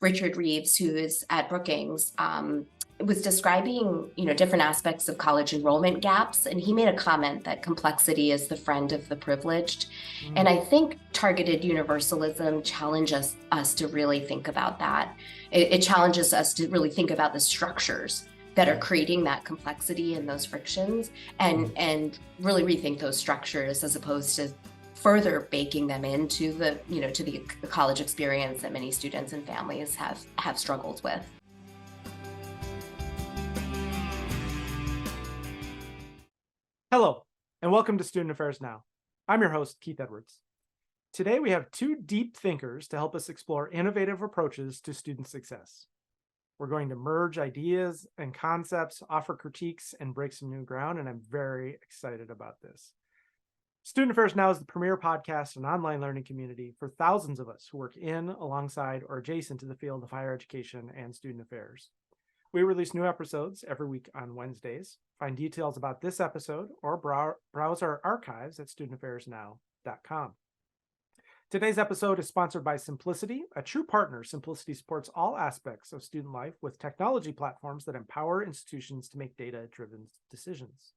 Richard Reeves, who is at Brookings, was describing, different aspects of college enrollment gaps, and he made a comment that complexity is the friend of the privileged. And I think targeted universalism challenges us to really think about that. It challenges us to really think about the structures that are creating that complexity and those frictions, and really rethink those structures as opposed to further baking them into the to the college experience that many students and families have struggled with. Hello, and welcome to Student Affairs Now. I'm your host, Keith Edwards. Today we have two deep thinkers to help us explore innovative approaches to student success. We're going to merge ideas and concepts, offer critiques, and break some new ground, and I'm very excited about this. Student Affairs Now is the premier podcast and online learning community for thousands of us who work in, alongside, or adjacent to the field of higher education and student affairs. We release new episodes every week on Wednesdays. Find details about this episode or browse our archives at studentaffairsnow.com. Today's episode is sponsored by Simplicity, a true partner. Simplicity supports all aspects of student life with technology platforms that empower institutions to make data-driven decisions.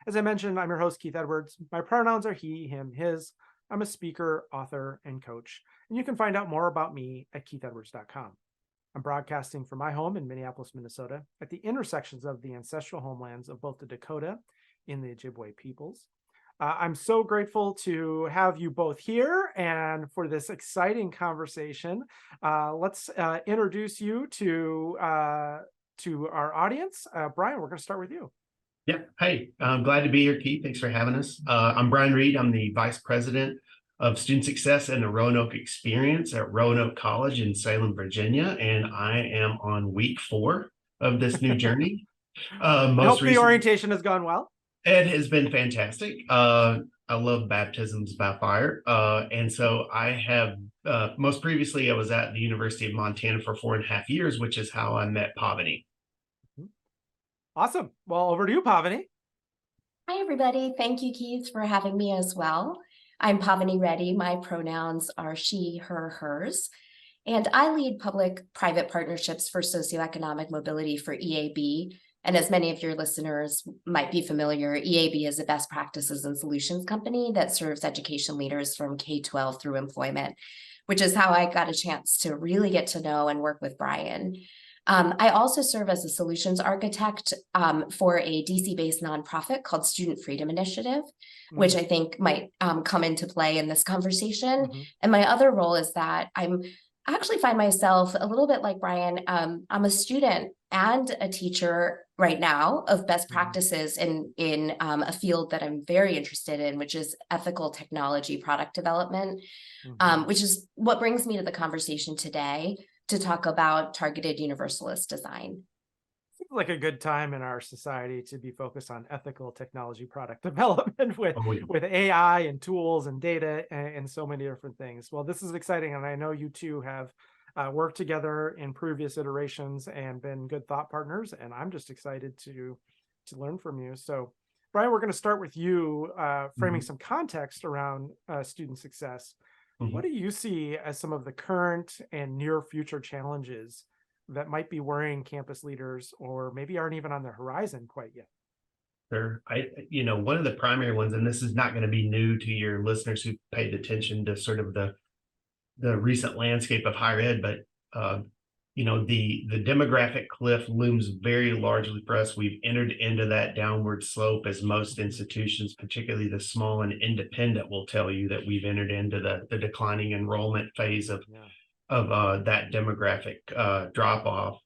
As I mentioned, I'm your host, Keith Edwards. My pronouns are he, him, his. I'm a speaker, author, and coach, and you can find out more about me at keithedwards.com. I'm broadcasting from my home in Minneapolis, Minnesota, at the intersections of the ancestral homelands of both the Dakota and the Ojibwe peoples. I'm so grateful to have you both here and for this exciting conversation. Let's introduce you to our audience. Brian, we're going to start with you. Yeah. Hey, I'm glad to be here, Keith. Thanks for having us. I'm Brian Reed. I'm the Vice President of Student Success and the Roanoke Experience at Roanoke College in Salem, Virginia, and I am on week 4 of this new journey. I hope the orientation has gone well. It has been fantastic. I love baptisms by fire, and so I have most previously I was at the University of Montana for 4.5 years, which is how I met Pavani. Awesome. Well, over to you, Pavani. Hi, everybody. Thank you, Keith, for having me as well. I'm Pavani Reddy. My pronouns are she, her, hers, and I lead public-private partnerships for socioeconomic mobility for EAB. And as many of your listeners might be familiar, EAB is a best practices and solutions company that serves education leaders from K-12 through employment, which is how I got a chance to really get to know and work with Brian. I also serve as a solutions architect for a DC-based nonprofit called Student Freedom Initiative, which I think might come into play in this conversation. And my other role is that I actually find myself a little bit like Brian. I'm a student and a teacher right now of best practices in a field that I'm very interested in, which is ethical technology product development, which is what brings me to the conversation today to talk about targeted universalist design. Seems like a good time in our society to be focused on ethical technology product development with AI and tools and data and so many different things. Well, this is exciting, and I know you two have worked together in previous iterations and been good thought partners, and I'm just excited to learn from you. So, Brian, we're going to start with you, framing some context around student success. What do you see as some of the current and near future challenges that might be worrying campus leaders or maybe aren't even on the horizon quite yet? Sure. One of the primary ones, and this is not going to be new to your listeners who paid attention to sort of the recent landscape of higher ed, but the demographic cliff looms very largely for us. We've entered into that downward slope, as most institutions, particularly the small and independent, will tell you that we've entered into the declining enrollment phase of that demographic drop off.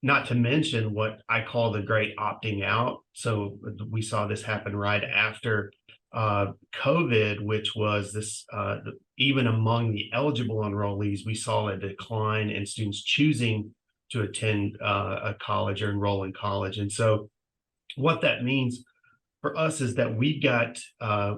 Not to mention what I call the great opting out. So we saw this happen right after COVID, which was this, even among the eligible enrollees, we saw a decline in students choosing to attend a college or enroll in college. And so what that means for us is that we've got,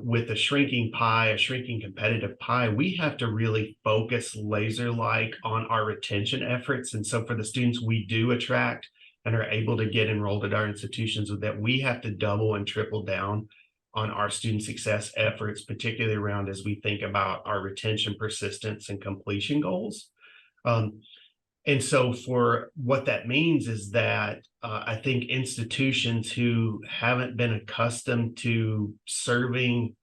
with a shrinking pie, a shrinking competitive pie, we have to really focus laser-like on our retention efforts. And so for the students we do attract and are able to get enrolled at our institutions, that we have to double and triple down on our student success efforts, particularly around as we think about our retention, persistence, and completion goals. And so for what that means is that I think institutions who haven't been accustomed to serving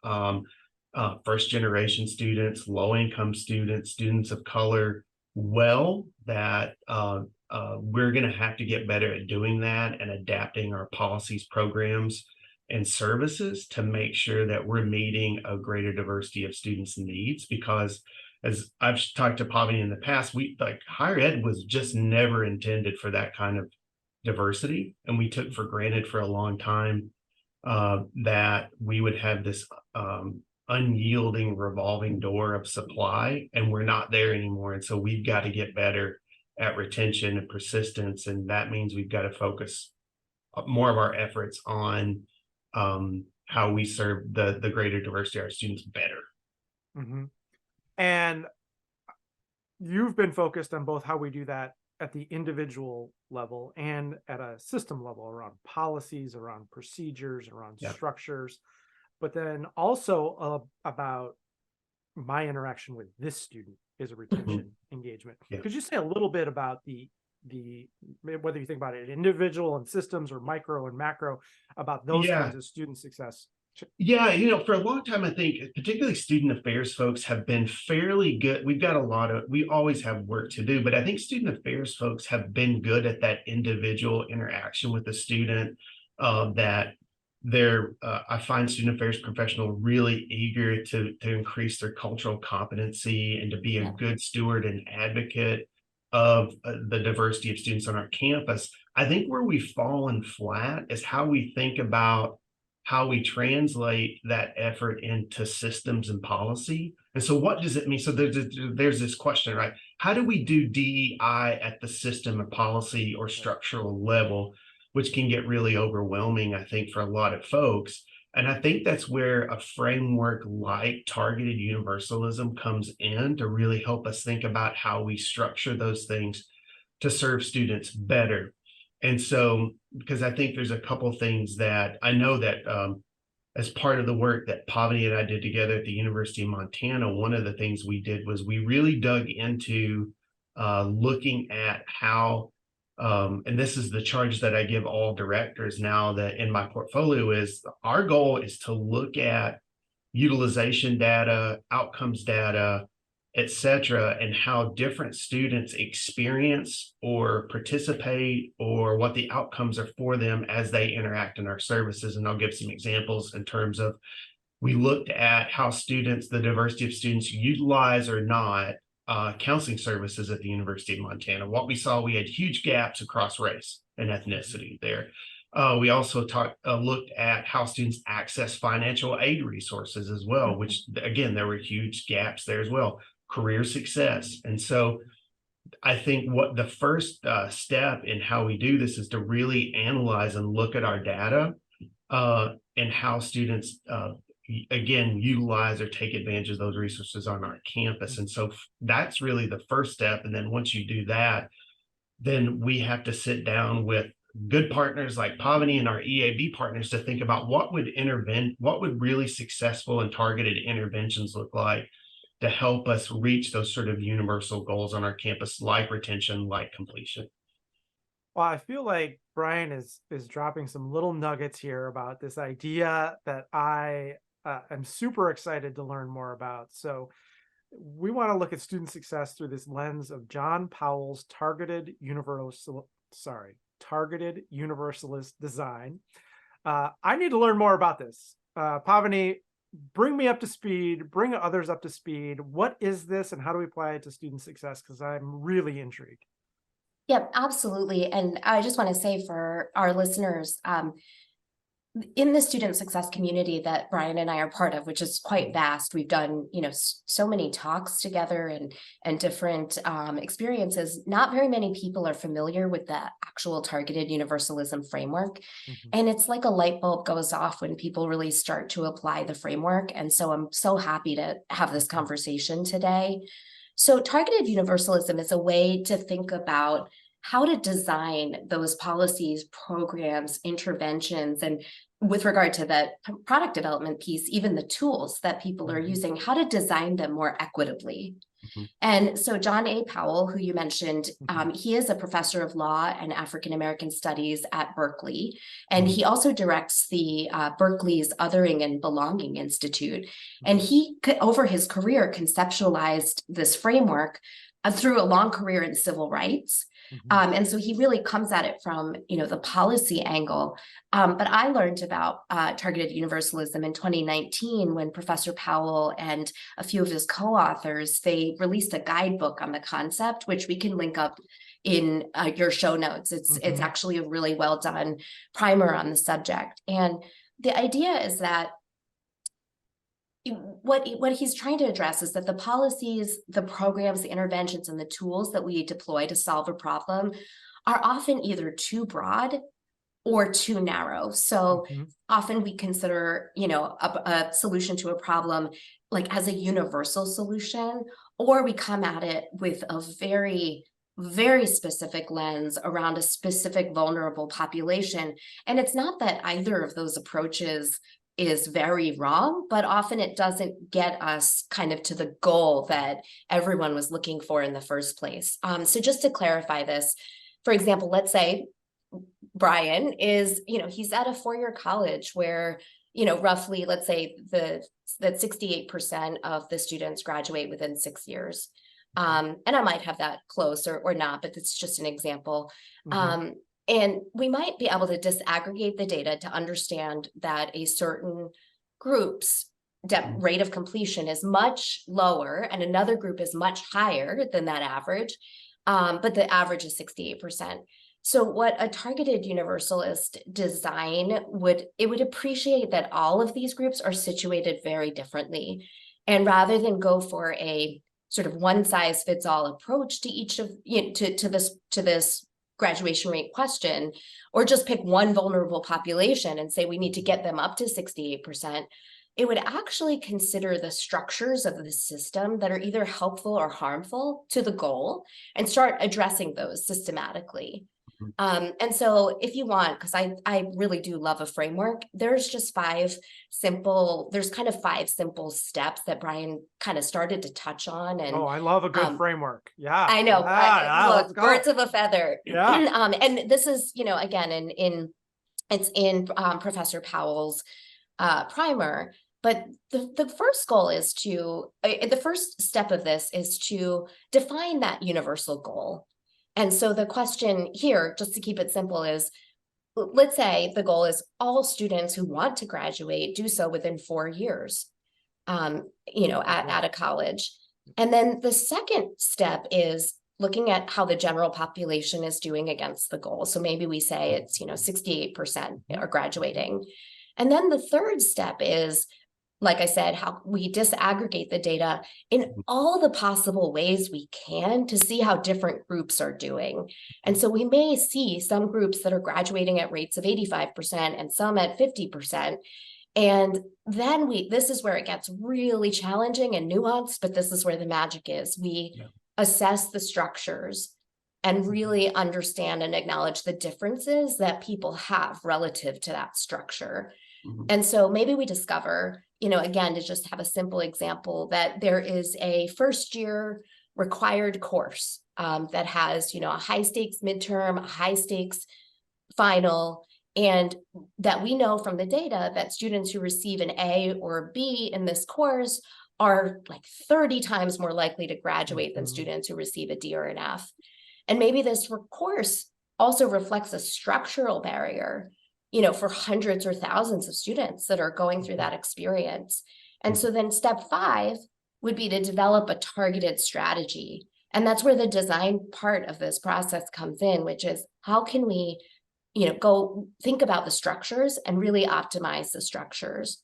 first generation students, low income students, students of color well, that we're going to have to get better at doing that and adapting our policies, programs, and services to make sure that we're meeting a greater diversity of students' needs. Because as I've talked to Pavani in the past, we like higher ed was just never intended for that kind of diversity. And we took for granted for a long time that we would have this unyielding revolving door of supply, and we're not there anymore. And so we've got to get better at retention and persistence. And that means we've got to focus more of our efforts on how we serve the greater diversity of our students better. Mm-hmm. And you've been focused on both how we do that at the individual level and at a system level around policies, around procedures, around structures, but then also about my interaction with this student is a retention engagement. Could you say a little bit about the whether you think about it individual and systems or micro and macro, about those kinds of student success? Yeah, for a long time, I think particularly student affairs folks have been fairly good. We've got we always have work to do, but I think student affairs folks have been good at that individual interaction with the student. That I find student affairs professional really eager to increase their cultural competency and to be a good steward and advocate of the diversity of students on our campus. I think where we've fallen flat is how we think about how we translate that effort into systems and policy. And so what does it mean? So there's this question, right? How do we do DEI at the system and policy or structural level, which can get really overwhelming, I think, for a lot of folks. And I think that's where a framework like targeted universalism comes in to really help us think about how we structure those things to serve students better. And so, because I think there's a couple of things that I know that as part of the work that Pavani and I did together at the University of Montana, one of the things we did was we really dug into looking at how, and this is the charge that I give all directors now that in my portfolio, is our goal is to look at utilization data, outcomes data, et cetera, and how different students experience or participate or what the outcomes are for them as they interact in our services. And I'll give some examples in terms of, we looked at how students, the diversity of students utilize or not counseling services at the University of Montana. What we saw, we had huge gaps across race and ethnicity there. We also looked at how students access financial aid resources as well, which again, there were huge gaps there as well. Career success. And so I think what the first step in how we do this is to really analyze and look at our data and how students, again, utilize or take advantage of those resources on our campus. And so that's really the first step. And then once you do that, then we have to sit down with good partners like Pavani and our EAB partners to think about what would really successful and targeted interventions look like to help us reach those sort of universal goals on our campus, like retention, like completion. Well, I feel like Brian is dropping some little nuggets here about this idea that I am super excited to learn more about. So we want to look at student success through this lens of John Powell's targeted universalist design. I need to learn more about this. Pavani, bring me up to speed, bring others up to speed. What is this and how do we apply it to student success? Because I'm really intrigued. Yep, absolutely. And I just want to say for our listeners, in the student success community that Brian and I are part of, which is quite vast, we've done, so many talks together and different experiences. Not very many people are familiar with the actual targeted universalism framework. And it's like a light bulb goes off when people really start to apply the framework. And so I'm so happy to have this conversation today. So targeted universalism is a way to think about how to design those policies, programs, interventions, and with regard to the product development piece, even the tools that people are using, how to design them more equitably. And so John A. Powell, who you mentioned, he is a professor of law and African American studies at Berkeley, and he also directs the Berkeley's Othering and Belonging Institute. And he, over his career, conceptualized this framework through a long career in civil rights. And so he really comes at it from, the policy angle. But I learned about targeted universalism in 2019 when Professor Powell and a few of his co-authors, they released a guidebook on the concept, which we can link up in your show notes. It's actually a really well done primer on the subject. And the idea is that what he's trying to address is that the policies, the programs, the interventions, and the tools that we deploy to solve a problem are often either too broad or too narrow. So often we consider, a solution to a problem like as a universal solution, or we come at it with a very, very specific lens around a specific vulnerable population. And it's not that either of those approaches is very wrong, but often it doesn't get us kind of to the goal that everyone was looking for in the first place. So just to clarify this, for example, let's say Brian is, he's at a four-year college where, roughly, let's say that 68% of the students graduate within 6 years. And I might have that close or not, but it's just an example. And we might be able to disaggregate the data to understand that a certain group's rate of completion is much lower and another group is much higher than that average, but the average is 68%. So what a targeted universalist design would appreciate that all of these groups are situated very differently. And rather than go for a sort of one size fits all approach to each of, to this graduation rate question, or just pick one vulnerable population and say we need to get them up to 68%, it would actually consider the structures of the system that are either helpful or harmful to the goal and start addressing those systematically. And so if you want, because I really do love a framework, there's kind of five simple steps that Brian kind of started to touch on. And I love a good framework. Yeah. I know. Look, birds of a feather. Yeah. And this is, again, it's in Professor Powell's primer. But the first goal is the first step of this is to define that universal goal. And so the question here, just to keep it simple, is let's say the goal is all students who want to graduate do so within 4 years, at a college. And then the second step is looking at how the general population is doing against the goal. So maybe we say it's, 68% are graduating. And then the third step is, like I said, how we disaggregate the data in all the possible ways we can to see how different groups are doing. And so we may see some groups that are graduating at rates of 85% and some at 50%. And then this is where it gets really challenging and nuanced, but this is where the magic is. We assess the structures and really understand and acknowledge the differences that people have relative to that structure. And so maybe we discover, again, to just have a simple example, that there is a first year required course that has, a high stakes midterm, a high stakes final, and that we know from the data that students who receive an A or a B in this course are like 30 times more likely to graduate than students who receive a D or an F. And maybe this course also reflects a structural barrier, for hundreds or thousands of students that are going through that experience. And so then step 5 would be to develop a targeted strategy. And that's where the design part of this process comes in, which is how can we, go think about the structures and really optimize the structures.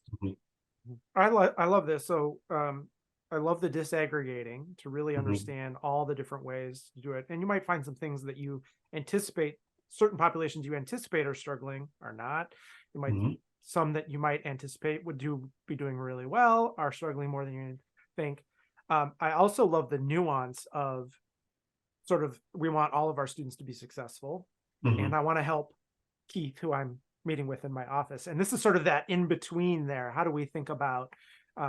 I love this. So I love the disaggregating to really understand all the different ways to do it. And you might find some things that you anticipate, certain populations you anticipate are struggling are not. You might some that you might anticipate would be doing really well are struggling more than you think. I also love the nuance of sort of, we want all of our students to be successful. Mhm. And I want to help Keith, who I'm meeting with in my office. And this is sort of that in between there. How do we think about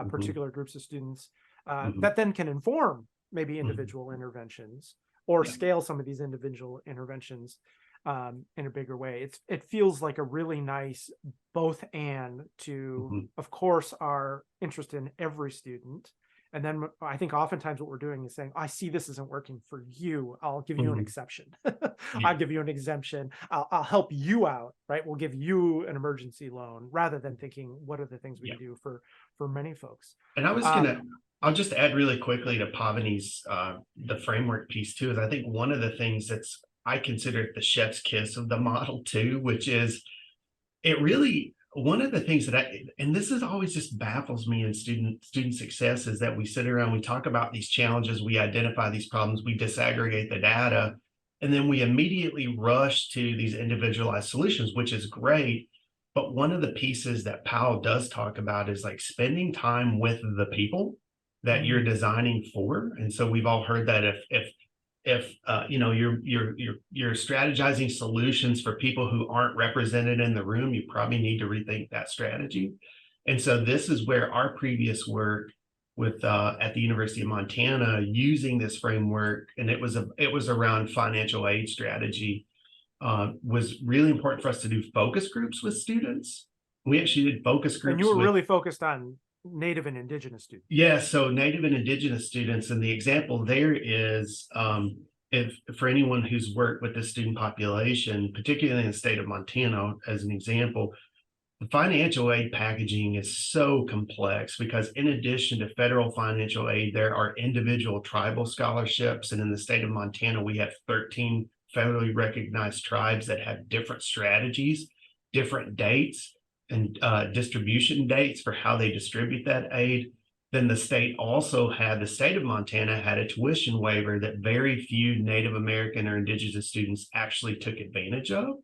particular groups of students that then can inform maybe individual interventions or Yeah. scale some of these individual interventions in a bigger way? It feels like a really nice both and to, of course, our interest in every student. And then I think oftentimes what we're doing is saying, I see this isn't working for you. I'll give you an exception. I'll give you an exemption. I'll help you out, right? We'll give you an emergency loan rather than thinking, what are the things we can do for many folks? And I'll just add really quickly to Pavani's, the framework piece too, is I think one of the things that's, I consider it the chef's kiss of the model too, which is it really, one of the things that and this is always just baffles me in student success, is that we sit around, we talk about these challenges, we identify these problems, we disaggregate the data, and then we immediately rush to these individualized solutions, which is great. But one of the pieces that Powell does talk about is like spending time with the people that you're designing for. And so we've all heard that if you know, you're strategizing solutions for people who aren't represented in the room, you probably need to rethink that strategy. And so this is where our previous work with at the University of Montana, using this framework, and it was around financial aid strategy, was really important for us to do focus groups with students. We actually did focus groups. And you were really focused on Native and Indigenous students. Yeah, so Native and Indigenous students, and the example there is, if for anyone who's worked with the student population, particularly in the state of Montana, as an example, the financial aid packaging is so complex because in addition to federal financial aid, there are individual tribal scholarships. And in the state of Montana, we have 13 federally recognized tribes that have different strategies, different dates, and distribution dates for how they distribute that aid. Then the state of Montana had a tuition waiver that very few Native American or Indigenous students actually took advantage of.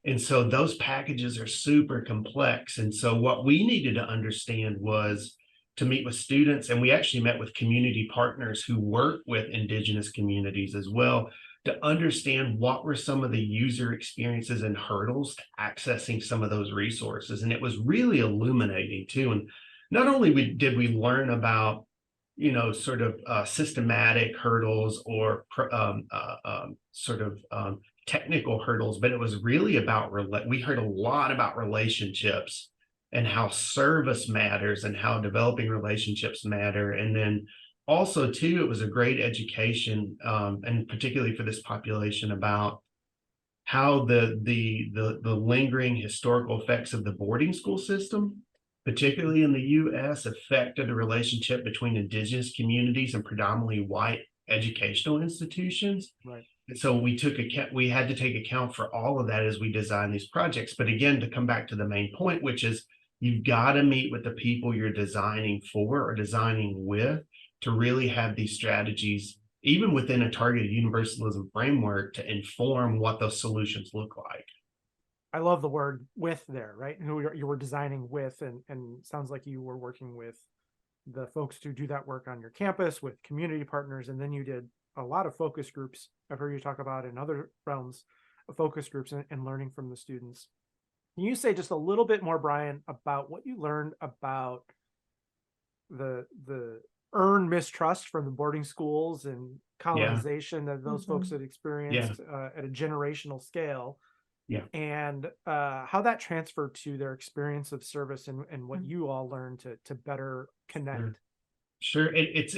And so those packages are super complex. And so what we needed to understand was to meet with students, and we actually met with community partners who work with Indigenous communities as well, to understand what were some of the user experiences and hurdles to accessing some of those resources. And it was really illuminating too. And not only did we learn about, you know, sort of systematic hurdles or technical hurdles, but it was really about, we heard a lot about relationships and how service matters and how developing relationships matter. And then also too, it was a great education, and particularly for this population, about how the lingering historical effects of the boarding school system, particularly in the US, affected the relationship between Indigenous communities and predominantly white educational institutions. Right. And so we had to take account for all of that as we design these projects. But again, to come back to the main point, which is you've got to meet with the people you're designing for or designing with to really have these strategies, even within a targeted universalism framework, to inform what those solutions look like. I love the word "with" there, right? Who you were designing with, and sounds like you were working with the folks to do that work on your campus with community partners, and then you did a lot of focus groups. I've heard you talk about in other realms of focus groups and learning from the students. Can you say just a little bit more, Brian, about what you learned about the earned mistrust from the boarding schools and colonization that those folks had experienced at a generational scale? Yeah. And how that transferred to their experience of service and what you all learned to better connect. Sure. It's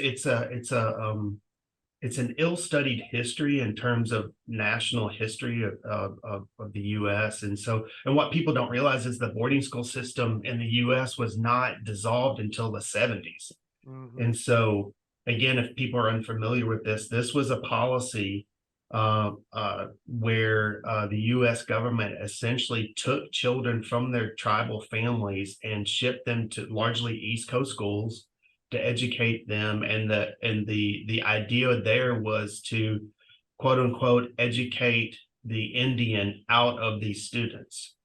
an ill-studied history in terms of national history of the US. And what people don't realize is the boarding school system in the US was not dissolved until the 70s. And so again, if people are unfamiliar with this was a policy where the US government essentially took children from their tribal families and shipped them to largely East Coast schools to educate them. And the idea there was to, quote unquote, educate the Indian out of these students.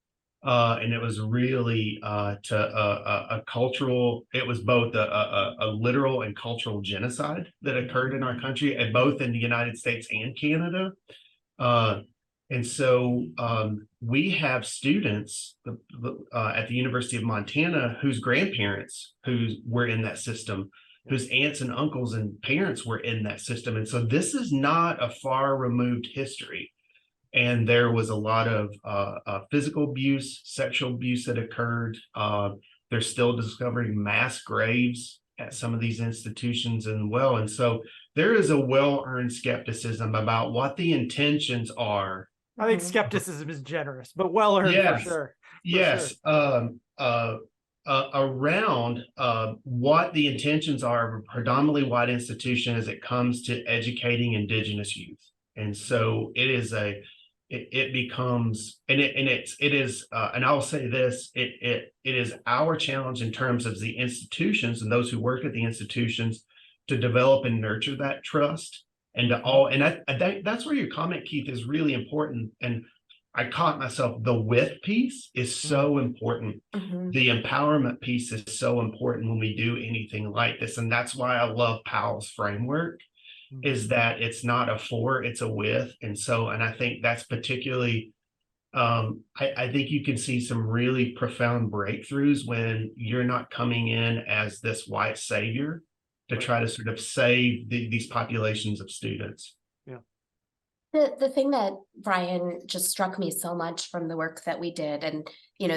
And it was really to a cultural, it was both a literal and cultural genocide that occurred in our country, and both in the United States and Canada. Uh, and so we have students at the University of Montana whose grandparents who were in that system, whose aunts and uncles and parents were in that system. And so this is not a far removed history. And there was a lot of physical abuse, sexual abuse that occurred. They're still discovering mass graves at some of these institutions as well. And so there is a well-earned skepticism about what the intentions are. I think skepticism is generous, but well earned Yes. for sure. Yes. Around what the intentions are of a predominantly white institution as it comes to educating Indigenous youth. And so it becomes, and I'll say this, it is our challenge in terms of the institutions and those who work at the institutions to develop and nurture that trust, and I think that's where your comment, Keith, is really important. And I caught myself, the with piece is so important. The empowerment piece is so important when we do anything like this. And that's why I love Powell's framework, is that it's not a for, it's a with. And I think that's particularly, I think you can see some really profound breakthroughs when you're not coming in as this white savior to try to sort of save these populations of students. Yeah. The thing that, Brian, just struck me so much from the work that we did, and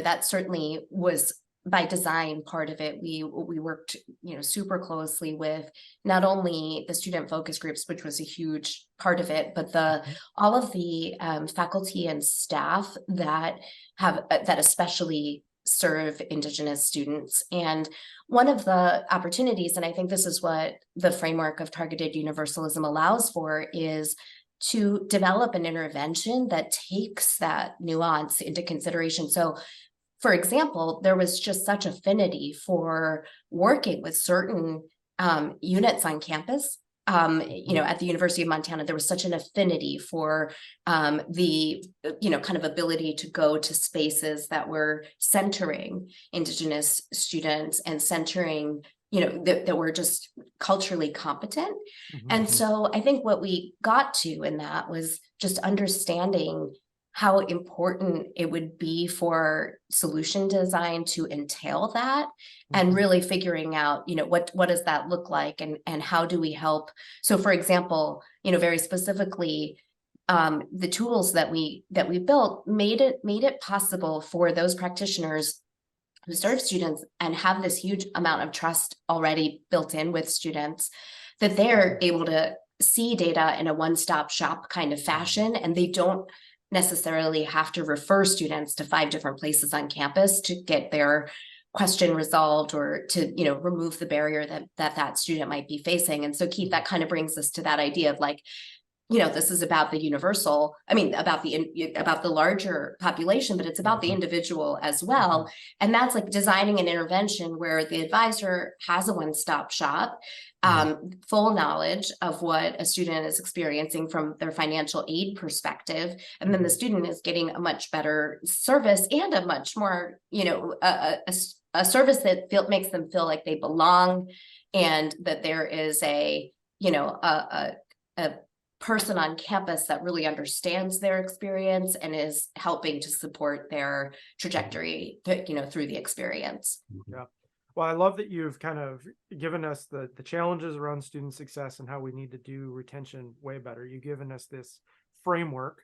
that certainly was by design part of it. We worked super closely with not only the student focus groups, which was a huge part of it, but all of the faculty and staff that especially serve Indigenous students. And one of the opportunities, and I think this is what the framework of targeted universalism allows for, is to develop an intervention that takes that nuance into consideration. So, for example, there was just such affinity for working with certain units on campus. At the University of Montana, there was such an affinity for the kind of ability to go to spaces that were centering Indigenous students and centering that were just culturally competent. And so I think what we got to in that was just understanding how important it would be for solution design to entail that, and really figuring out, what does that look like, and how do we help? So, for example, very specifically, the tools that we built made it possible for those practitioners who serve students and have this huge amount of trust already built in with students, that they're able to see data in a one-stop shop kind of fashion, and they don't necessarily have to refer students to 5 different places on campus to get their question resolved, or to remove the barrier that student might be facing. And so, Keith, that kind of brings us to that idea of this is about the universal, about the larger population, but it's about the individual as well. And that's like designing an intervention where the advisor has a one-stop shop, full knowledge of what a student is experiencing from their financial aid perspective. And then the student is getting a much better service, and a much more, a service that makes them feel like they belong, and that there is a person on campus that really understands their experience and is helping to support their trajectory, through the experience. Yeah. Well, I love that you've kind of given us the challenges around student success and how we need to do retention way better. You've given us this framework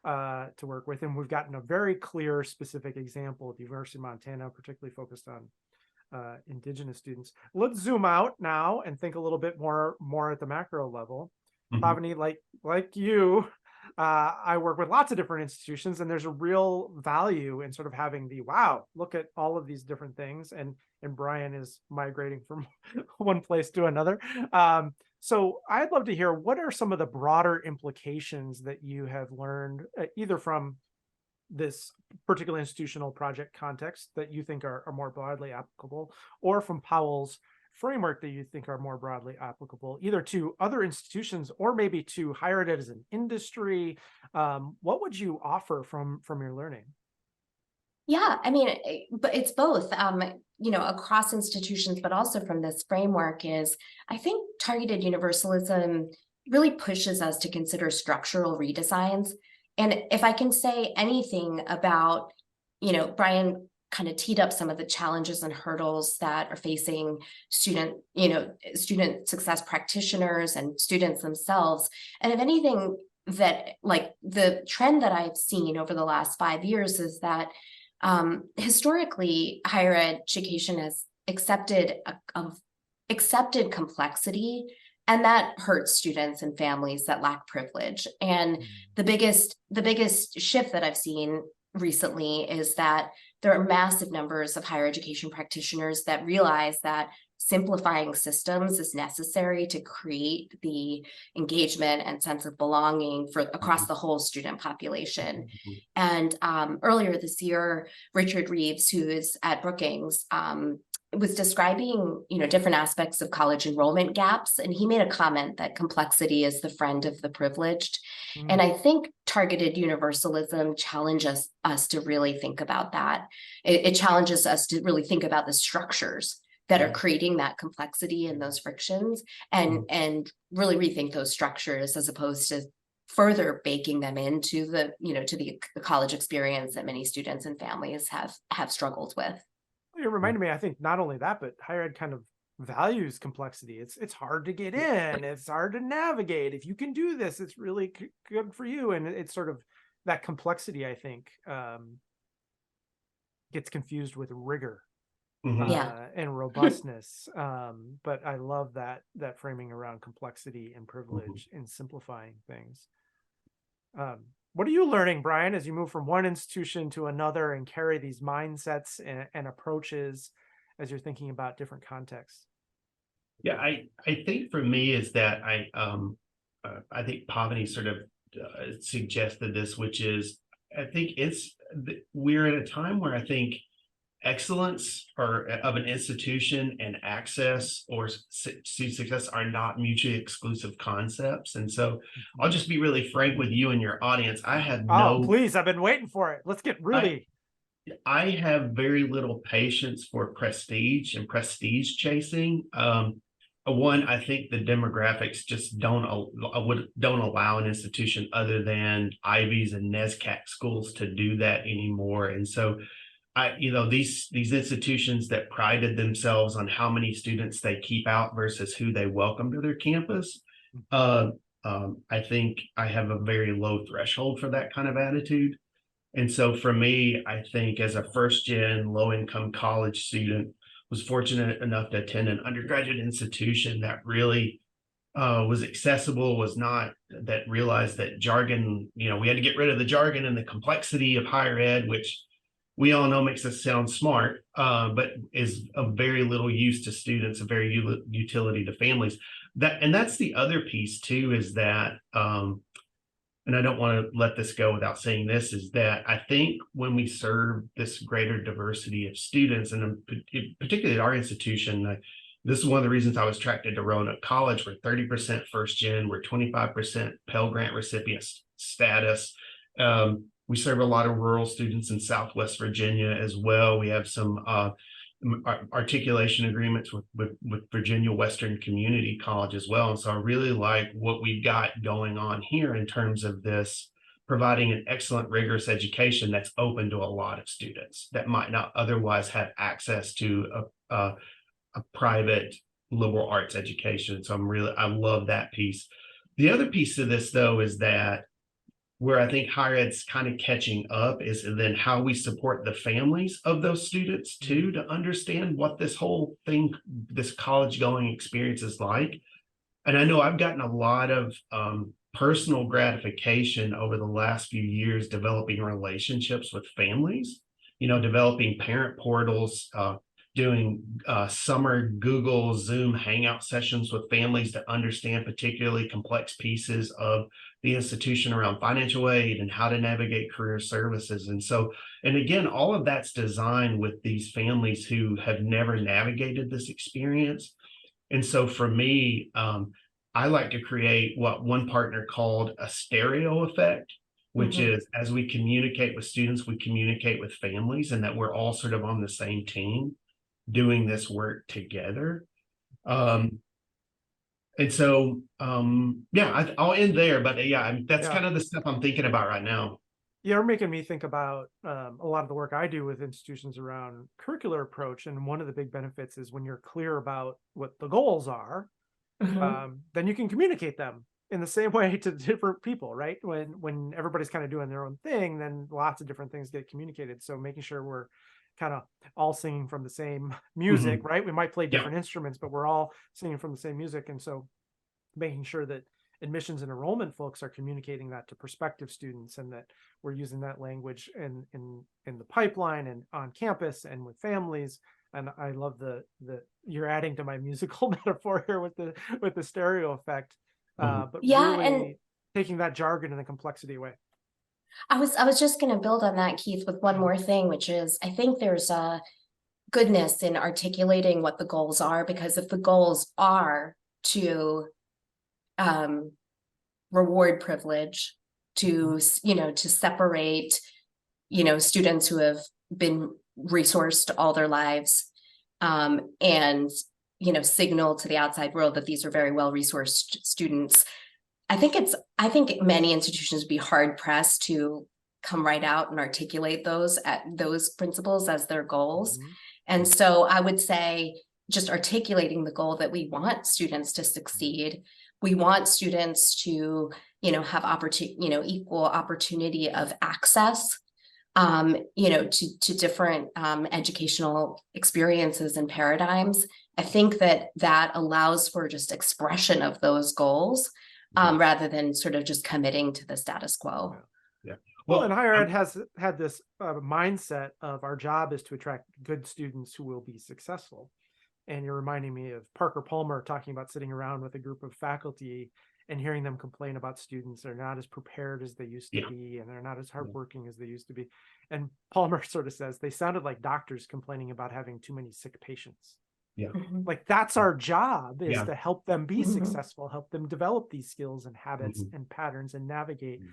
to work with, and we've gotten a very clear, specific example at the University of Montana, particularly focused on Indigenous students. Let's zoom out now and think a little bit more at the macro level. Pavani, like you, I work with lots of different institutions, and there's a real value in sort of having wow, look at all of these different things. And Brian is migrating from one place to another. So I'd love to hear, what are some of the broader implications that you have learned, either from this particular institutional project context that you think are more broadly applicable, or from Powell's framework that you think are more broadly applicable, either to other institutions or maybe to higher ed as an industry? What would you offer from your learning? Yeah, I mean, but it's both, across institutions, but also from this framework is, I think targeted universalism really pushes us to consider structural redesigns. And if I can say anything about, Brian kind of teed up some of the challenges and hurdles that are facing student success practitioners and students themselves. And if anything, that like the trend that I've seen over the last 5 years is that historically, higher education has accepted complexity, and that hurts students and families that lack privilege. And the biggest shift that I've seen recently is that there are massive numbers of higher education practitioners that realize that simplifying systems is necessary to create the engagement and sense of belonging for across the whole student population. And earlier this year, Richard Reeves, who is at Brookings, was describing, different aspects of college enrollment gaps, and he made a comment that complexity is the friend of the privileged. And I think targeted universalism challenges us to really think about that. It challenges us to really think about the structures that are creating that complexity and those frictions, and really rethink those structures as opposed to further baking them into the college experience that many students and families have struggled with. It reminded me, I think not only that, but higher ed kind of values complexity. It's hard to get in, it's hard to navigate. If you can do this, it's really good for you. And it's sort of that complexity, I think, gets confused with rigor. And robustness. But I love that framing around complexity and privilege and simplifying things. What are you learning, Brian, as you move from one institution to another and carry these mindsets and approaches as you're thinking about different contexts? Yeah, I think for me is that I think Pavani sort of suggested this, which is I think we're at a time where I think excellence of an institution and access or student success are not mutually exclusive concepts. And so I'll just be really frank with you and your audience. I have please, I've been waiting for it. Let's get really. I have very little patience for prestige and prestige chasing. One, I think the demographics just don't allow an institution other than Ivies and NESCAC schools to do that anymore. And so these institutions that prided themselves on how many students they keep out versus who they welcome to their campus, I think I have a very low threshold for that kind of attitude. And so for me, I think as a first-gen low-income college student, was fortunate enough to attend an undergraduate institution that really was accessible, that realized that jargon, we had to get rid of the jargon and the complexity of higher ed, which we all know makes us sound smart, but is of very little use to students, of very utility to families. That's the other piece too, is that, and I don't want to let this go without saying this, is that I think when we serve this greater diversity of students, and particularly at our institution, this is one of the reasons I was attracted to Roanoke College. We're 30% first gen, we're 25% Pell Grant recipient status. We serve a lot of rural students in Southwest Virginia as well. We have some articulation agreements with Virginia Western Community College as well. And so I really like what we've got going on here in terms of this, providing an excellent, rigorous education that's open to a lot of students that might not otherwise have access to a private liberal arts education. So I love that piece. The other piece of this, though, is that where I think higher ed's kind of catching up is then how we support the families of those students too, to understand what this whole thing, this college going experience is like. And I know I've gotten a lot of personal gratification over the last few years developing relationships with families, developing parent portals, doing summer Google Zoom hangout sessions with families to understand particularly complex pieces of the institution around financial aid and how to navigate career services. And again, all of that's designed with these families who have never navigated this experience. And so for me, I like to create what one partner called a stereo effect. which Mhm. is as we communicate with students, we communicate with families, and that we're all sort of on the same team doing this work together. And so, yeah, I'll end there, but yeah, that's Yeah. kind of the stuff I'm thinking about right now. You're making me think about a lot of the work I do with institutions around curricular approach. And one of the big benefits is when you're clear about what the goals are, Mhm. then you can communicate them in the same way to different people, right? When everybody's kind of doing their own thing, then lots of different things get communicated. So making sure we're kind of all singing from the same music, Mhm. right? We might play Yeah. different instruments, but we're all singing from the same music. And so making sure that admissions and enrollment folks are communicating that to prospective students, and that we're using that language in the pipeline and on campus and with families. And I love the you're adding to my musical metaphor here with the stereo effect, Mhm. but Yeah, and really taking that jargon and the complexity away. I was just going to build on that, Keith, with one more thing, which is I think there's a goodness in articulating what the goals are, because if the goals are to um, reward privilege, to to separate students who have been resourced all their lives, and signal to the outside world that these are very well resourced students. I think many institutions would be hard pressed to come right out and articulate those principles as their goals. Mhm. And so I would say just articulating the goal that we want students to succeed. We want students to, have equal opportunity of access, to different educational experiences and paradigms. I think that allows for just expression of those goals, rather than sort of just committing to the status quo. Yeah. Well, and Well, higher ed has had this mindset of our job is to attract good students who will be successful. And you're reminding me of Parker Palmer talking about sitting around with a group of faculty and hearing them complain about students that are not as prepared as they used to yeah. be, and they're not as Yeah. hardworking as they used to be. And Palmer sort of says they sounded like doctors complaining about having too many sick patients. Yeah. Mhm. Like that's our job, is Yeah. to help them be Mhm. successful, help them develop these skills and habits Mhm. and patterns and navigate Mhm.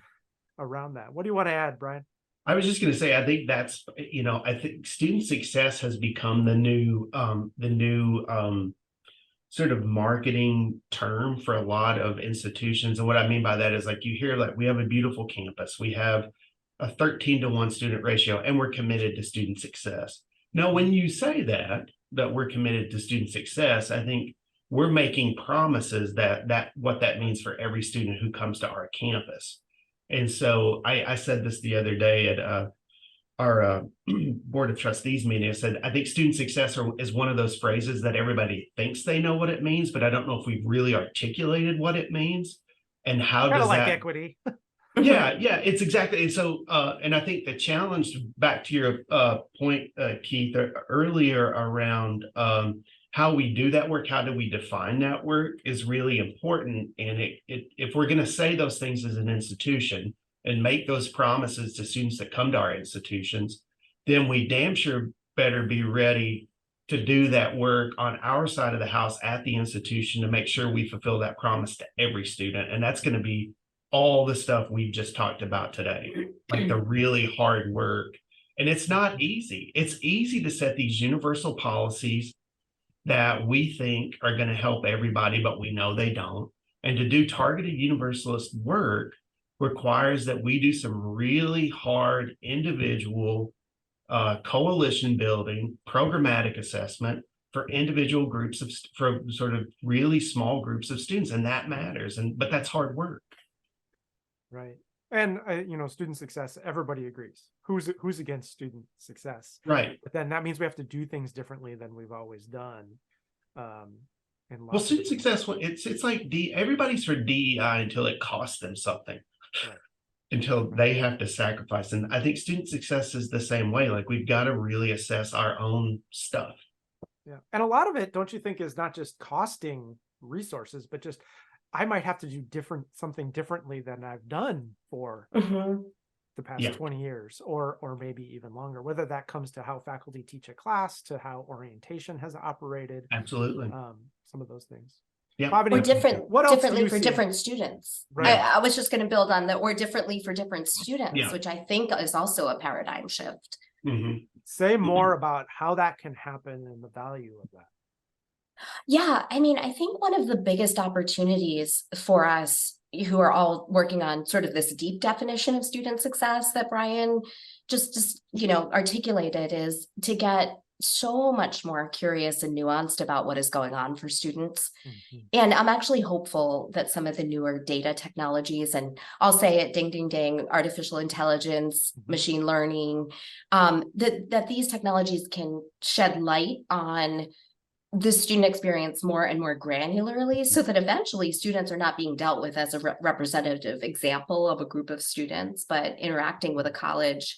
around that. What do you want to add, Brian? I was just going to say, I think that's, I think student success has become the new sort of marketing term for a lot of institutions. And what I mean by that is, like, you hear, like, we have a beautiful campus, we have a 13-to-1 student ratio, and we're committed to student success. Now, when you say that we're committed to student success, I think we're making promises that what that means for every student who comes to our campus. And so I said this the other day at our board of trustees meeting. I said, I think student success is one of those phrases that everybody thinks they know what it means, but I don't know if we've really articulated what it means and how Kind of does like that. equity. Yeah, it's exactly. And so, and I think the challenge, back to your point, Keith, earlier around how we do that work, how do we define that work, is really important. And if we're going to say those things as an institution and make those promises to students that come to our institutions, then we damn sure better be ready to do that work on our side of the house at the institution to make sure we fulfill that promise to every student. And that's going to be all the stuff we've just talked about today, like the really hard work. And it's not easy. It's easy to set these universal policies that we think are going to help everybody, but we know they don't. And to do targeted universalist work requires that we do some really hard individual coalition building, programmatic assessment for individual groups for sort of really small groups of students. And that matters. But that's hard work. Right. And student success, everybody agrees. Who's against student success? Right. But then that means we have to do things differently than we've always done. Well, student success, it's like everybody's for DEI until it costs them something. Right. Until they have to sacrifice. And I think student success is the same way. Like, we've got to really assess our own stuff. Yeah. And a lot of it, don't you think, is not just costing resources, but just I might have to do something differently than I've done for the past 20 years, or maybe even longer, whether that comes to how faculty teach a class, to how orientation has operated. Absolutely. Some of those things. Yeah. Pavani, Or different, what else do differently you for see? different students. Right. I was just going to build on that, or differently for different students, Yeah. which I think is also a paradigm shift. Mhm. Say more about how that can happen and the value of that. Yeah, I mean, I think one of the biggest opportunities for us who are all working on sort of this deep definition of student success that Brian just articulated is to get so much more curious and nuanced about what is going on for students. And I'm actually hopeful that some of the newer data technologies, and I'll say it, ding, ding, ding, artificial intelligence, machine learning, that these technologies can shed light on the student experience more and more granularly, so that eventually students are not being dealt with as a representative example of a group of students, but interacting with a college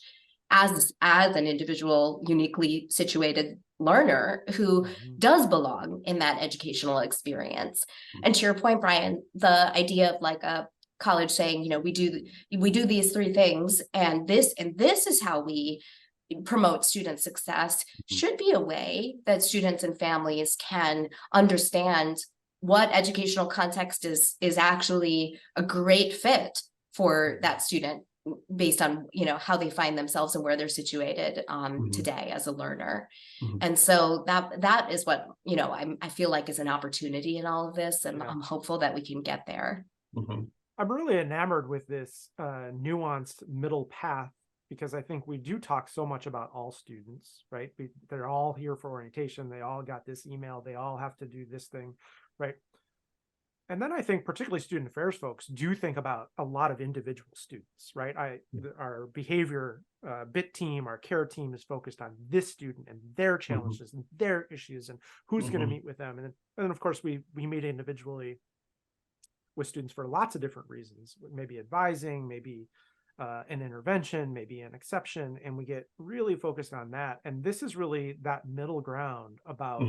as an individual, uniquely situated learner who does belong in that educational experience. And to your point, Brian, the idea of like a college saying, we do these three things, and this is how we promote student success, should be a way that students and families can understand what educational context is actually a great fit for that student based on how they find themselves and where they're situated today as a learner. And so that is what I feel like is an opportunity in all of this, and I'm hopeful that we can get there. I'm really enamored with this nuanced middle path, because I think we do talk so much about all students, right? They're all here for orientation. They all got this email. They all have to do this thing, right? And then I think particularly student affairs folks do think about a lot of individual students, right? Our behavior bit team, our care team is focused on this student and their challenges and their issues and who's going to meet with them. And then of course we meet individually with students for lots of different reasons, maybe advising, maybe an intervention, maybe an exception, and we get really focused on that. And this is really that middle ground about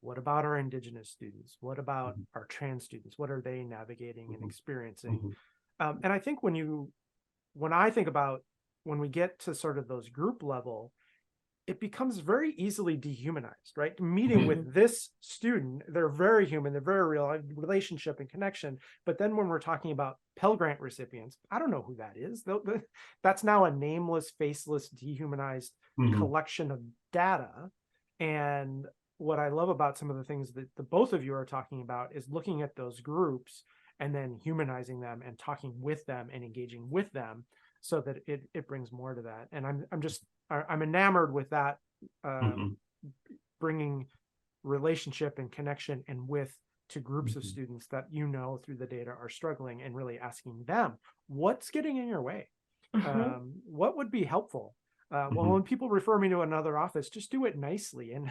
what about our Indigenous students? What about our trans students? What are they navigating and experiencing? And I think when I think about when we get to sort of those group level, it becomes very easily dehumanized, right? Meeting with this student, they're very human, they're very real, relationship and connection. But then when we're talking about Pell Grant recipients, I don't know who that is. That's now a nameless, faceless, dehumanized collection of data. And what I love about some of the things that the both of you are talking about is looking at those groups and then humanizing them and talking with them and engaging with them, so that it brings more to that. And I'm enamored with that, bringing relationship and connection and with to groups of students that through the data are struggling, and really asking them, what's getting in your way? What would be helpful? Well, when people refer me to another office, just do it nicely and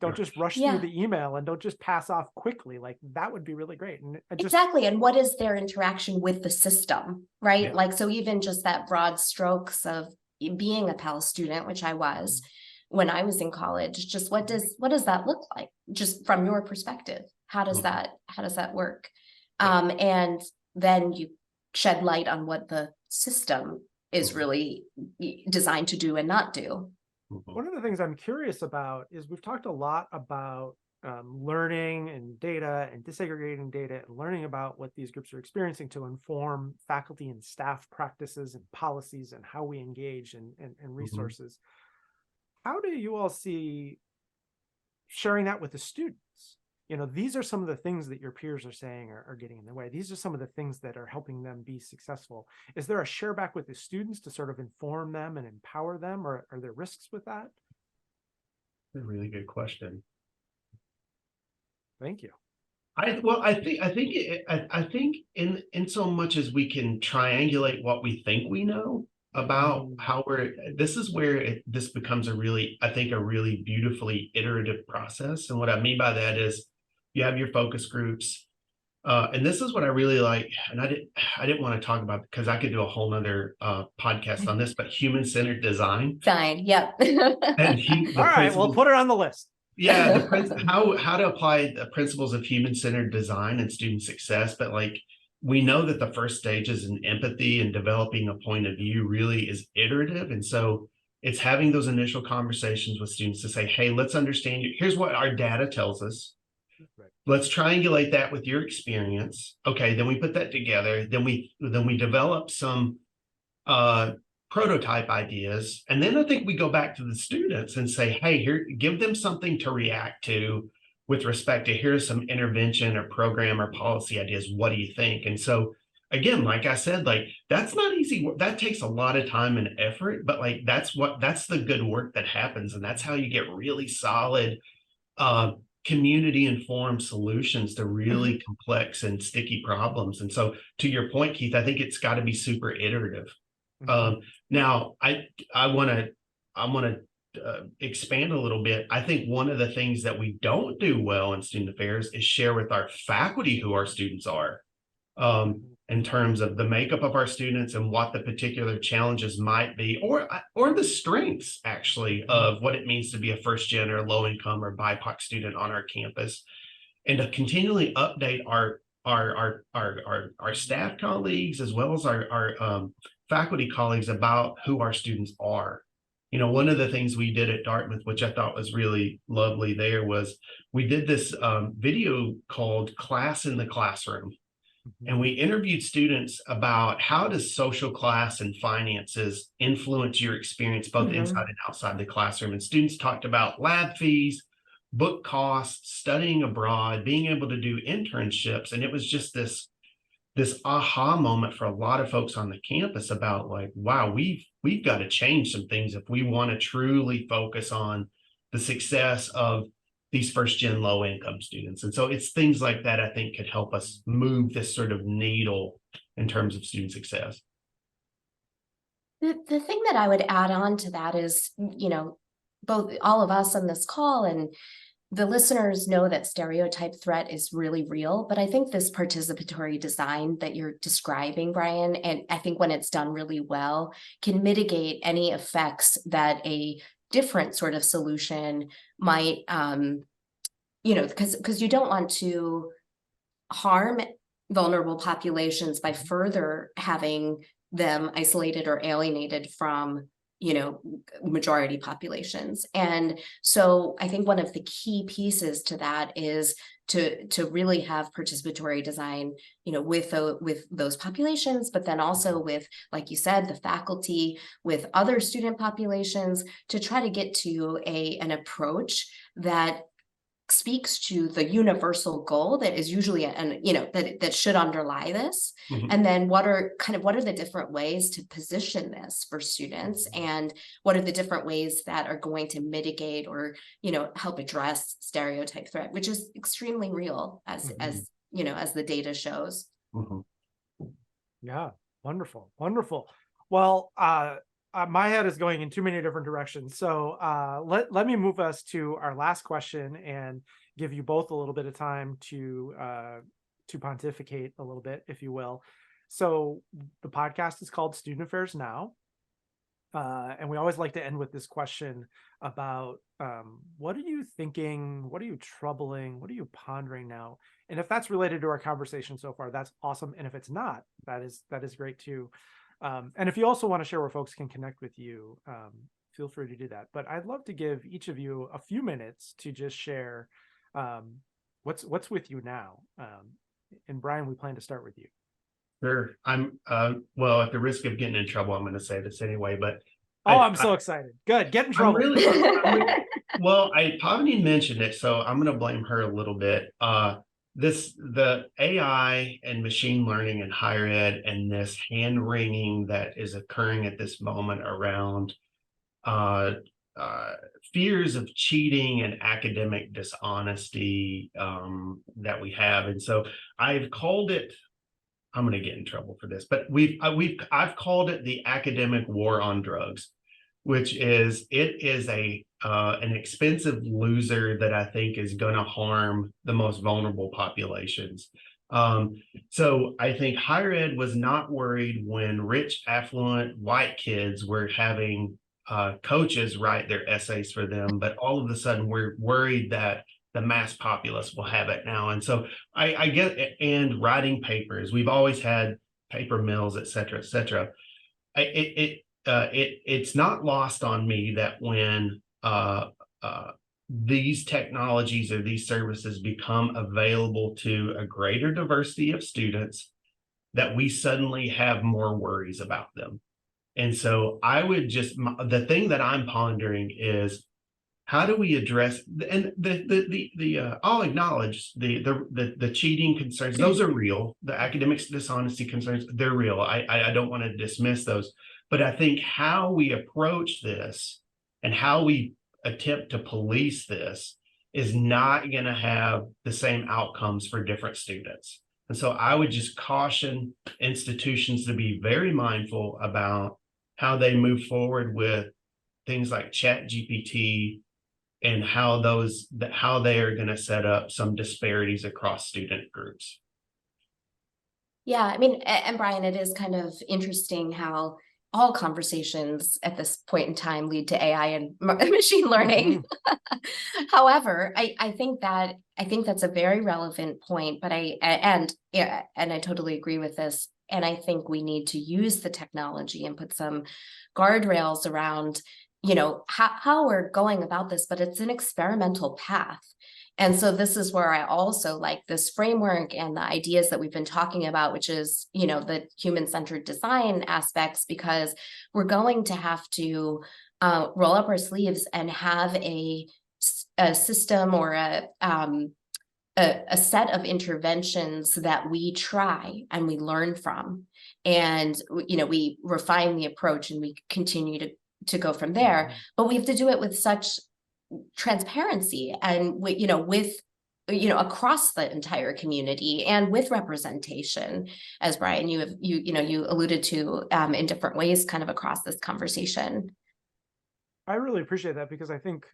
don't just rush through the email, and don't just pass off quickly. Like that would be really great. And exactly. And what is their interaction with the system, right? Like, so even just that broad strokes of being a Pell student, which I was when I was in college, just what does that look like? Just from your perspective, how does that work? And then you shed light on what the system is really designed to do and not do. One of the things I'm curious about is we've talked a lot about learning and data and disaggregating data and learning about what these groups are experiencing to inform faculty and staff practices and policies and how we engage and resources. How do you all see sharing that with the students? These are some of the things that your peers are saying are getting in the way. These are some of the things that are helping them be successful. Is there a share back with the students to sort of inform them and empower them, or are there risks with that? A really good question. Thank you. I think in so much as we can triangulate what we think we know about how this is where this becomes a really beautifully iterative process. And what I mean by that is you have your focus groups. And this is what I really like. And I didn't want to talk about, because I could do a whole nother podcast on this, but human-centered design. Yep. And all right, we'll put it on the list. Yeah, how to apply the principles of human-centered design and student success. But like, we know that the first stage is in empathy, and developing a point of view really is iterative. And so it's having those initial conversations with students to say, hey, let's understand you. Here's what our data tells us. Right. Let's triangulate that with your experience. Okay, then we put that together. Then we develop some prototype ideas. And then I think we go back to the students and say, hey, here, give them something to react to with respect to here's some intervention or program or policy ideas. What do you think? And so again, like I said, like that's not easy. That takes a lot of time and effort, but like that's the good work that happens. And that's how you get really solid community informed solutions to really complex and sticky problems. And so to your point, Keith, I think it's got to be super iterative. Now I want to expand a little bit. I think one of the things that we don't do well in student affairs is share with our faculty who our students are, in terms of the makeup of our students and what the particular challenges might be, or the strengths actually of what it means to be a first gen or low income or BIPOC student on our campus, and to continually update our staff colleagues as well as our faculty colleagues about who our students are. You know, one of the things we did at Dartmouth, which I thought was really lovely there, was we did this video called Class in the Classroom. And we interviewed students about how does social class and finances influence your experience both inside and outside the classroom. And students talked about lab fees, book costs, studying abroad, being able to do internships. And it was just this aha moment for a lot of folks on the campus about like, wow, we've got to change some things if we want to truly focus on the success of these first gen low income students. And so it's things like that I think could help us move this sort of needle in terms of student success. The thing that I would add on to that is, you know, both all of us on this call and the listeners know that stereotype threat is really real, but I think this participatory design that you're describing, Brian, and I think when it's done really well, can mitigate any effects that a different sort of solution might, you know, because you don't want to harm vulnerable populations by further having them isolated or alienated from, you know, majority populations. And so I think one of the key pieces to that is to really have participatory design, you know, with those populations, but then also with, like you said, the faculty, with other student populations, to try to get to an approach that speaks to the universal goal that is usually that should underlie this. And then what are the different ways to position this for students, and what are the different ways that are going to mitigate or, you know, help address stereotype threat, which is extremely real as you know, as the data shows. Yeah, wonderful. Well, my head is going in too many different directions. So let me move us to our last question and give you both a little bit of time to pontificate a little bit, if you will. So the podcast is called Student Affairs Now. And we always like to end with this question about what are you thinking? What are you troubling? What are you pondering now? And if that's related to our conversation so far, that's awesome. And if it's not, that is great too. And if you also want to share where folks can connect with you, feel free to do that. But I'd love to give each of you a few minutes to just share what's with you now. And Brian, we plan to start with you. Sure. I'm well, at the risk of getting in trouble, I'm going to say this anyway, but I'm so excited. Good. Get in trouble. Well, Pavani mentioned it, so I'm going to blame her a little bit. The AI and machine learning in higher ed, and this hand wringing that is occurring at this moment around fears of cheating and academic dishonesty that we have. And so I've called it, I'm going to get in trouble for this, but I've called it the academic war on drugs, which is an expensive loser that I think is going to harm the most vulnerable populations. So I think higher ed was not worried when rich, affluent, white kids were having coaches write their essays for them, but all of a sudden we're worried that the mass populace will have it now. And so I get, and writing papers, we've always had paper mills, et cetera, et cetera. It's not lost on me that when these technologies or these services become available to a greater diversity of students, that we suddenly have more worries about them. And so I would just, the thing that I'm pondering is, how do we address, and I'll acknowledge the cheating concerns, those are real. The academic dishonesty concerns, they're real. I don't want to dismiss those, but I think how we approach this and how we attempt to police this is not going to have the same outcomes for different students. And so I would just caution institutions to be very mindful about how they move forward with things like Chat GPT, and how they are going to set up some disparities across student groups. Yeah, I mean, and Brian, it is kind of interesting how all conversations at this point in time lead to AI and machine learning. However, I think that's a very relevant point, but and I totally agree with this. And I think we need to use the technology and put some guardrails around, how we're going about this, but it's an experimental path. And so this is where I also like this framework and the ideas that we've been talking about, which is, the human-centered design aspects, because we're going to have to roll up our sleeves and have a system or a set of interventions that we try and we learn from. And, we refine the approach and we continue to go from there, but we have to do it with such transparency and with across the entire community and with representation, as Brian, you alluded to in different ways kind of across this conversation. I really appreciate that, because I think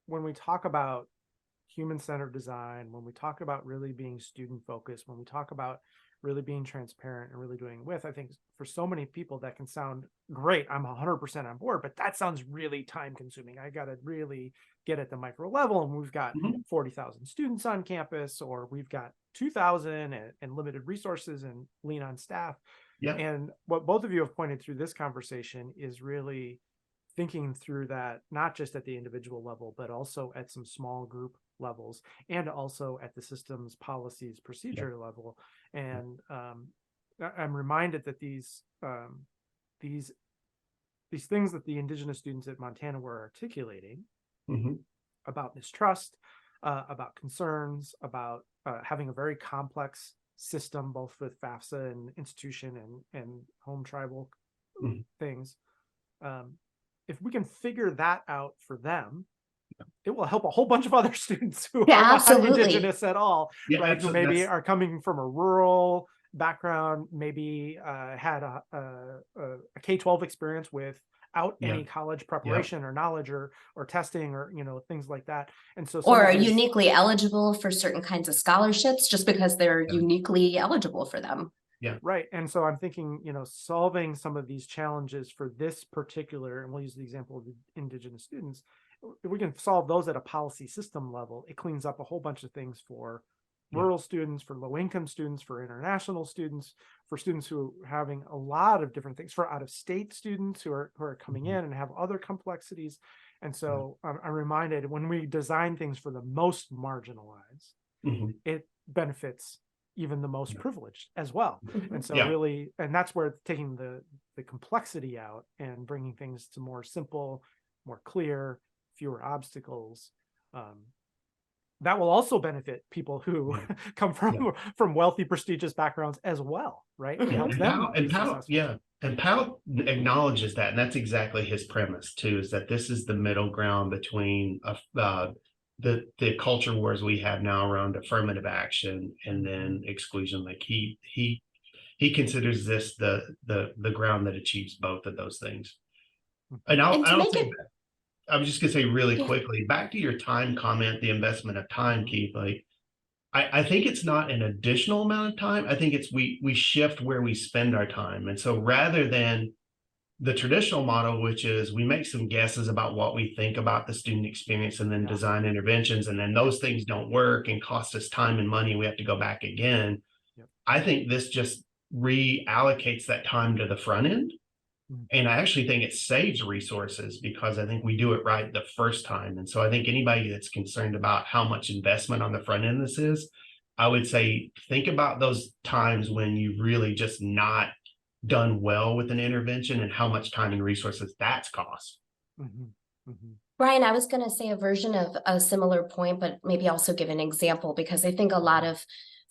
when we talk about human-centered design, when we talk about really being student-focused, when we talk about really being transparent and really doing with, I think for so many people that can sound great. I'm 100% on board, but that sounds really time consuming. I got to really get at the micro level, and we've got 40,000 students on campus, or we've got 2,000 and limited resources and lean on staff. Yeah. And what both of you have pointed through this conversation is really thinking through that, not just at the individual level, but also at some small group levels, and also at the systems, policies, procedure level. And I'm reminded that these things that the Indigenous students at Montana were articulating about mistrust, about concerns, about having a very complex system, both with FAFSA and institution and home tribal things. If we can figure that out for them, it will help a whole bunch of other students who are not Indigenous at all, right? Who maybe are coming from a rural background, maybe had a K-12 experience without any college preparation or knowledge or testing or things like that. And so or are uniquely eligible for certain kinds of scholarships just because they're uniquely eligible for them. Yeah, right. And so I'm thinking, solving some of these challenges for this particular, and we'll use the example of the Indigenous students, if we can solve those at a policy system level, it cleans up a whole bunch of things for rural students, for low-income students, for international students, for students who are having a lot of different things, for out-of-state students who are coming in and have other complexities. And so I'm reminded, when we design things for the most marginalized, it benefits even the most privileged as well. And so really, and that's where taking the complexity out and bringing things to more simple, more clear, fewer obstacles, that will also benefit people who come from wealthy, prestigious backgrounds as well, right? And Powell acknowledges that, and that's exactly his premise too, is that this is the middle ground between the culture wars we have now around affirmative action and then exclusion. Like he considers this the ground that achieves both of those things. And I was just gonna say really quickly, back to your time comment, the investment of time, Keith. Like I think it's not an additional amount of time. I think it's we shift where we spend our time. And so rather than the traditional model, which is we make some guesses about what we think about the student experience and then design interventions, and then those things don't work and cost us time and money, we have to go back again. I think this just reallocates that time to the front end And I actually think it saves resources because I think we do it right the first time. And so I think anybody that's concerned about how much investment on the front end this is, I would say think about those times when you've really just not done well with an intervention and how much time and resources that's cost. Brian, I was going to say a version of a similar point, but maybe also give an example, because I think a lot of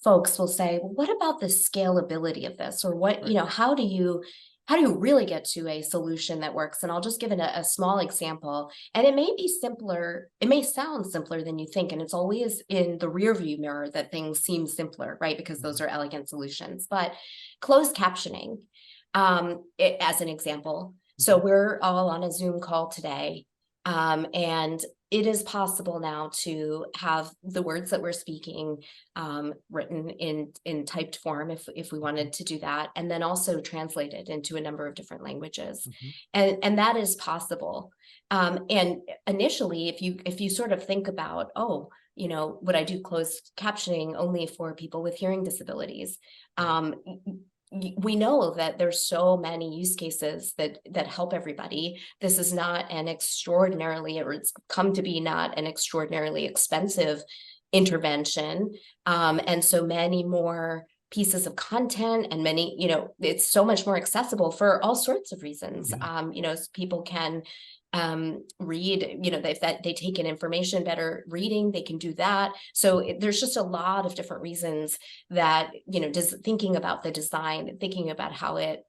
folks will say, well, what about the scalability of this? Or what, how do you really get to a solution that works? And I'll just give it a small example. And it may be simpler. It may sound simpler than you think. And it's always in the rear view mirror that things seem simpler, right? Because those are elegant solutions. But closed captioning, as an example. So we're all on a Zoom call today. And it is possible now to have the words that we're speaking written in typed form if we wanted to do that, and then also translated into a number of different languages. And that is possible. And initially, if you sort of think about, would I do closed captioning only for people with hearing disabilities? We know that there's so many use cases that help everybody. This is not an extraordinarily, or it's come to be not an extraordinarily expensive intervention. And so many more pieces of content and many, it's so much more accessible for all sorts of reasons. People can read, if they take in information better reading, they can do that. So there's just a lot of different reasons that, just thinking about the design, thinking about how it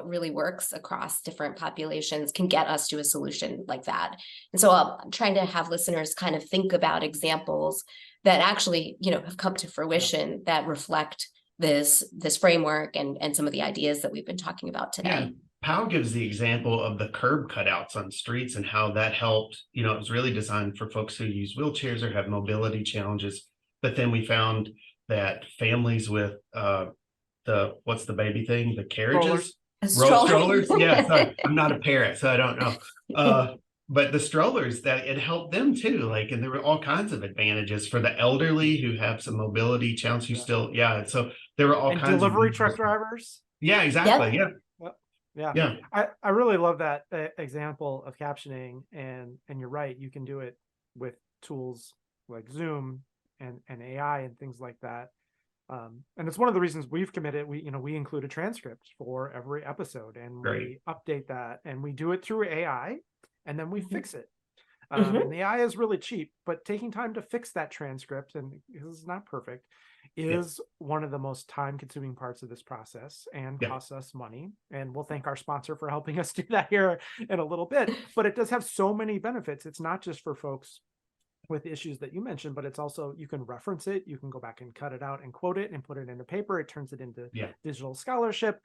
really works across different populations can get us to a solution like that. And so I'm trying to have listeners kind of think about examples that actually, have come to fruition that reflect this framework and some of the ideas that we've been talking about today. Yeah. Powell gives the example of the curb cutouts on streets and how that helped. It was really designed for folks who use wheelchairs or have mobility challenges. But then we found that families with what's the baby thing? The carriages? Strollers? Yeah, sorry, I'm not a parent, so I don't know. But the strollers, that it helped them too. And there were all kinds of advantages for the elderly who have some mobility challenge who still, so there were all kinds of delivery truck drivers. Yeah, exactly. Yep. Yeah. I really love that example of captioning, and you're right. You can do it with tools like Zoom and AI and things like that. And it's one of the reasons we've committed. We include a transcript for every episode, and we update that, and we do it through AI, and then we fix it. And the AI is really cheap, but taking time to fix that transcript, and this is not perfect, is one of the most time-consuming parts of this process and costs us money. And we'll thank our sponsor for helping us do that here in a little bit. But it does have so many benefits. It's not just for folks with issues that you mentioned, but it's also, you can reference it, you can go back and cut it out and quote it and put it into paper. It turns it into digital scholarship.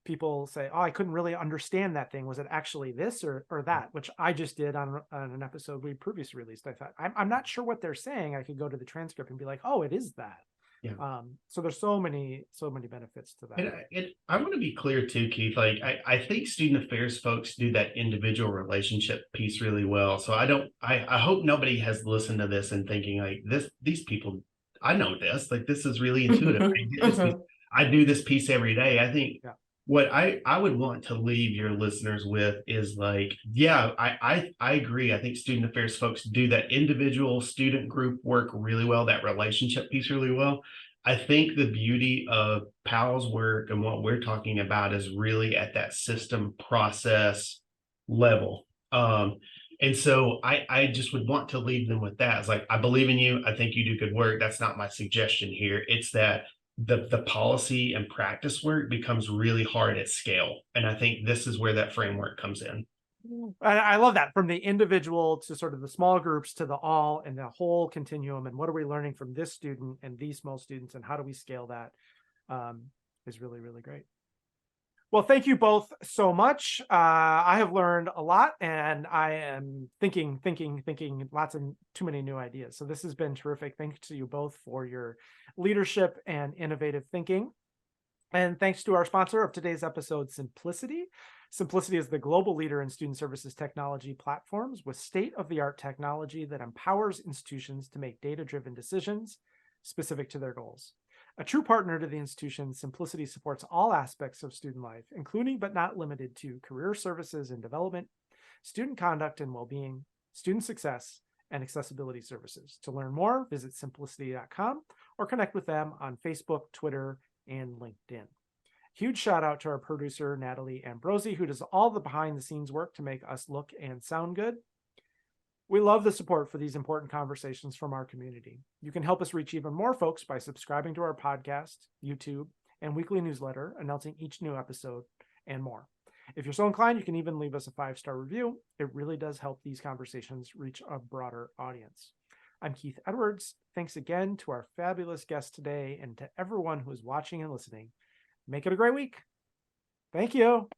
People say, I couldn't really understand that thing. Was it actually this or that? Which I just did on an episode we previously released. I thought, I'm not sure what they're saying. I could go to the transcript and be like, it is that. So there's so many benefits to that. And I want to be clear too, Keith. I think student affairs folks do that individual relationship piece really well. So I hope nobody has listened to this and thinking these people, I know this, this is really intuitive. I do this piece every day. I think what I would want to leave your listeners with is I agree. I think student affairs folks do that individual student group work really well, that relationship piece really well. I think the beauty of Powell's work and what we're talking about is really at that system process level. And so I just would want to leave them with that. It's I believe in you. I think you do good work. That's not my suggestion here. It's that the policy and practice work becomes really hard at scale. And I think this is where that framework comes in. I love that, from the individual to sort of the small groups to the all and the whole continuum. And what are we learning from this student and these small students, and how do we scale that is really, really great. Well, thank you both so much. I have learned a lot, and I am thinking lots of too many new ideas. So this has been terrific. Thanks to you both for your leadership and innovative thinking. And thanks to our sponsor of today's episode, Simplicity. Simplicity is the global leader in student services technology platforms with state-of-the-art technology that empowers institutions to make data-driven decisions specific to their goals. A true partner to the institution, Simplicity supports all aspects of student life, including but not limited to career services and development, student conduct and well-being, student success, and accessibility services. To learn more, visit simplicity.com or connect with them on Facebook, Twitter, and LinkedIn. Huge shout out to our producer, Natalie Ambrosi, who does all the behind the scenes work to make us look and sound good. We love the support for these important conversations from our community. You can help us reach even more folks by subscribing to our podcast, YouTube, and weekly newsletter announcing each new episode and more. If you're so inclined, you can even leave us a 5-star review. It really does help these conversations reach a broader audience. I'm Keith Edwards. Thanks again to our fabulous guest today and to everyone who is watching and listening. Make it a great week. Thank you.